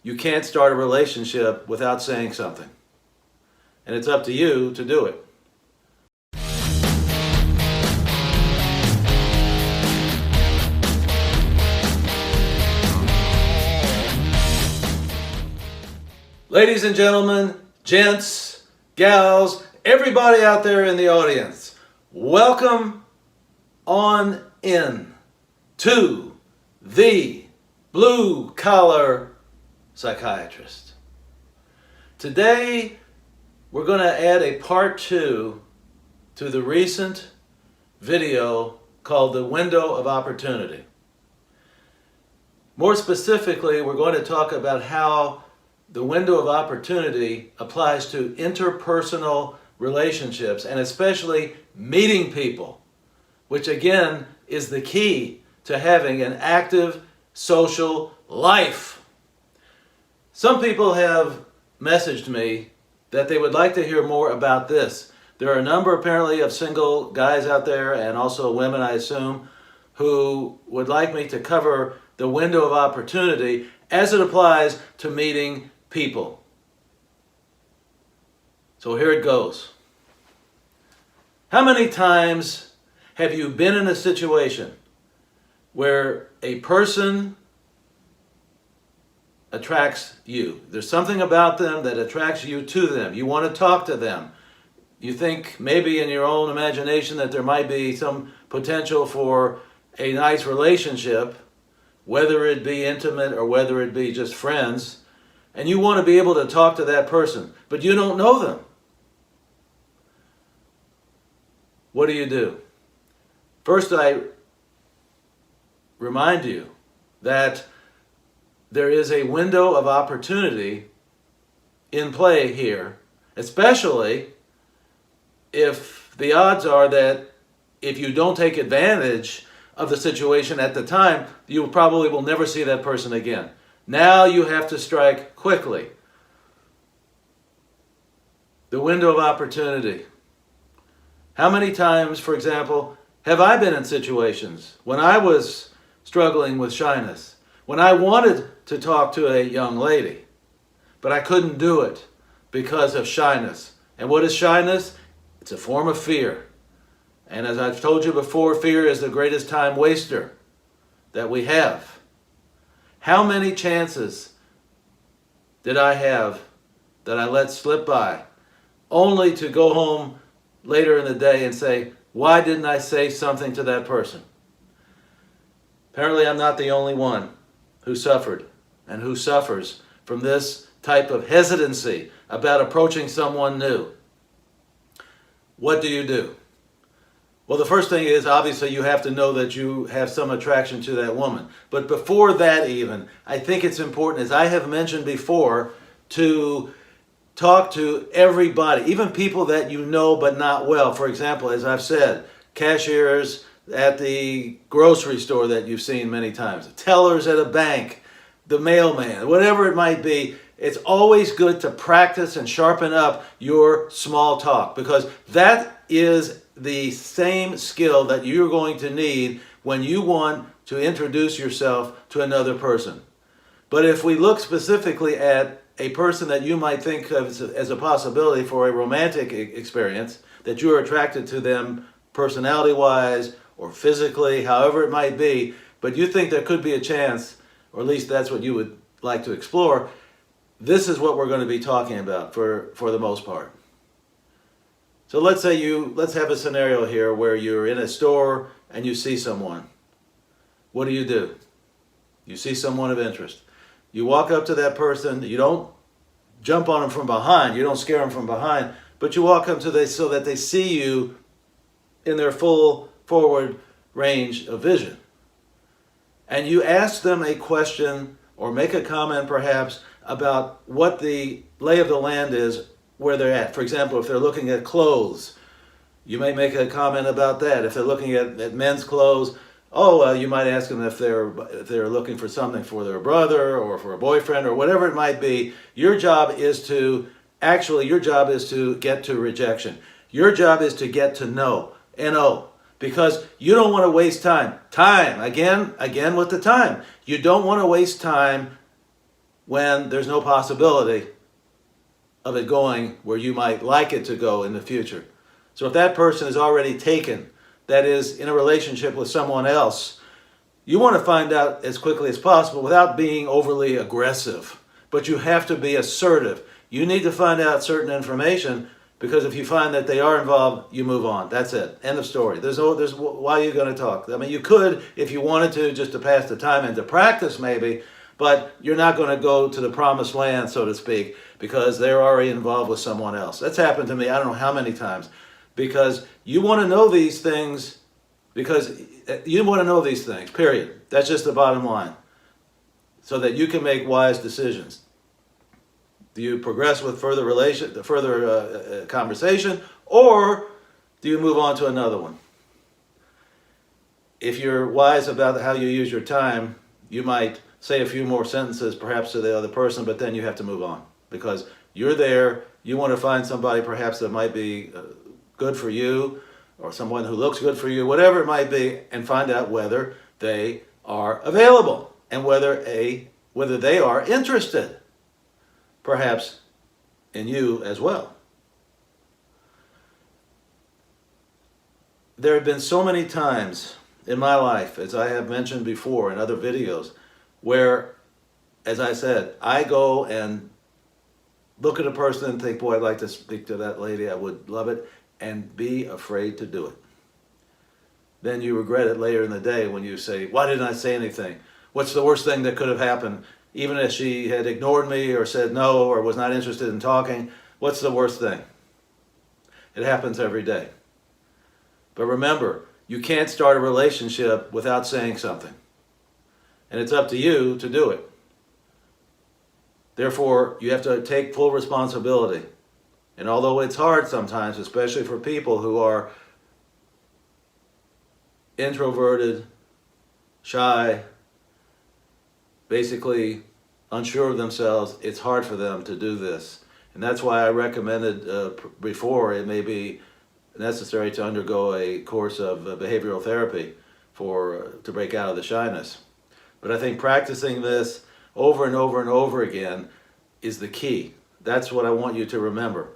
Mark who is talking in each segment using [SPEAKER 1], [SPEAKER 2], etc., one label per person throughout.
[SPEAKER 1] you can't start a relationship without saying something. And it's up to you to do it. Ladies and gentlemen, gents, gals, everybody out there in the audience, welcome on in to the Blue Collar Psychiatrist. Today, we're going to add a part 2 to the recent video called The Window of Opportunity. More specifically, we're going to talk about how the window of opportunity applies to interpersonal relationships and especially meeting people, which again is the key to having an active social life. Some people have messaged me that they would like to hear more about this. There are a number apparently of single guys out there and also women, I assume, who would like me to cover the window of opportunity as it applies to meeting people. So here it goes. How many times have you been in a situation where a person attracts you? There's something about them that attracts you to them. You want to talk to them. You think maybe in your own imagination that there might be some potential for a nice relationship, whether it be intimate or whether it be just friends, and you want to be able to talk to that person, but you don't know them. What do? First, I remind you that there is a window of opportunity in play here, especially if the odds are that if you don't take advantage of the situation at the time, you probably will never see that person again. Now you have to strike quickly. The window of opportunity. How many times, for example, have I been in situations when I was struggling with shyness, when I wanted to talk to a young lady, but I couldn't do it because of shyness? And what is shyness? It's a form of fear. And as I've told you before, fear is the greatest time waster that we have. How many chances did I have that I let slip by, only to go home later in the day and say, why didn't I say something to that person? Apparently I'm not the only one who suffered and who suffers from this type of hesitancy about approaching someone new. What do? Well, the first thing is, obviously, you have to know that you have some attraction to that woman. But before that even, I think it's important, as I have mentioned before, to talk to everybody, even people that you know but not well. For example, as I've said, cashiers at the grocery store that you've seen many times, tellers at a bank, the mailman, whatever it might be. It's always good to practice and sharpen up your small talk, because that is the same skill that you're going to need when you want to introduce yourself to another person. But if we look specifically at a person that you might think of as a possibility for a romantic experience, that you're attracted to them personality-wise or physically, however it might be, but you think there could be a chance, or at least that's what you would like to explore, this is what we're going to be talking about for the most part. So let's have a scenario here where you're in a store and you see someone. What do? You see someone of interest. You walk up to that person. You don't jump on them from behind. You don't scare them from behind, but you walk up to them so that they see you in their full forward range of vision. And you ask them a question or make a comment perhaps about what the lay of the land is where they're at. For example, if they're looking at clothes, you may make a comment about that. If they're looking at men's clothes, you might ask them if they're looking for something for their brother or for a boyfriend or whatever it might be. Your job is to get to rejection. Your job is to get to know, N-O, because you don't want to waste time. Time, again with the time. You don't want to waste time when there's no possibility of it going where you might like it to go in the future. So if that person is already taken, that is in a relationship with someone else, you want to find out as quickly as possible without being overly aggressive. But you have to be assertive. You need to find out certain information, because if you find that they are involved, you move on. That's it. End of story. Why are you going to talk? I mean, you could, if you wanted to, just to pass the time and to practice maybe, but you're not going to go to the promised land, so to speak, because they're already involved with someone else. That's happened to me I don't know how many times. Because you want to know these things, period. That's just the bottom line. So that you can make wise decisions. Do you progress with further conversation, or do you move on to another one? If you're wise about how you use your time, you might say a few more sentences perhaps to the other person, but then you have to move on, because you're there, you want to find somebody perhaps that might be good for you, or someone who looks good for you, whatever it might be, and find out whether they are available and whether they are interested, perhaps in you as well. There have been so many times in my life, as I have mentioned before in other videos, where, as I said, I go and look at a person and think, boy, I'd like to speak to that lady, I would love it, and be afraid to do it. Then you regret it later in the day when you say, why didn't I say anything? What's the worst thing that could have happened? Even if she had ignored me or said no or was not interested in talking, what's the worst thing? It happens every day. But remember, you can't start a relationship without saying something. And it's up to you to do it. Therefore, you have to take full responsibility. And although it's hard sometimes, especially for people who are introverted, shy, basically unsure of themselves, it's hard for them to do this. And that's why I recommended before it may be necessary to undergo a course of behavioral therapy to break out of the shyness. But I think practicing this over and over and over again is the key. That's what I want you to remember.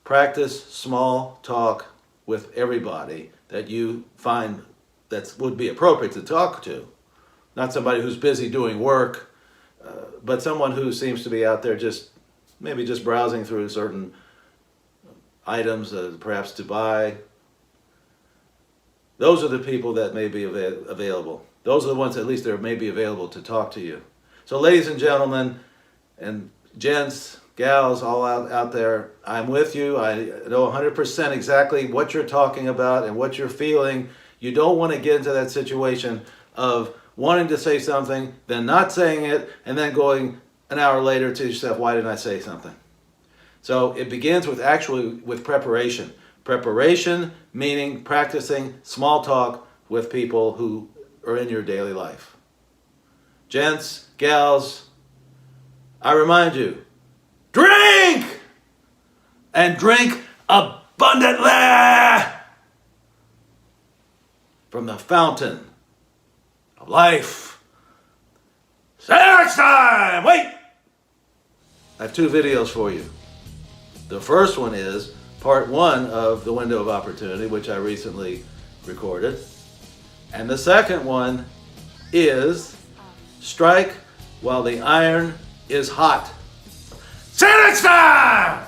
[SPEAKER 1] Practice small talk with everybody that you find that would be appropriate to talk to. Not somebody who's busy doing work, but someone who seems to be out there maybe just browsing through certain items, perhaps to buy. Those are the people that may be available. Those are the ones at least that may be available to talk to you. So ladies and gentlemen, and gents, gals, all out there, I'm with you. I know 100% exactly what you're talking about and what you're feeling. You don't want to get into that situation of wanting to say something, then not saying it, and then going an hour later to yourself, why didn't I say something? So it begins with preparation. Preparation meaning practicing small talk with people who are in your daily life. Gents, gals, I remind you, drink! And drink abundantly from the fountain of life. See you next time! Wait! I have 2 videos for you. The first one is part 1 of The Window of Opportunity, which I recently recorded. And the second one is Strike While the Iron is Hot. See you next time!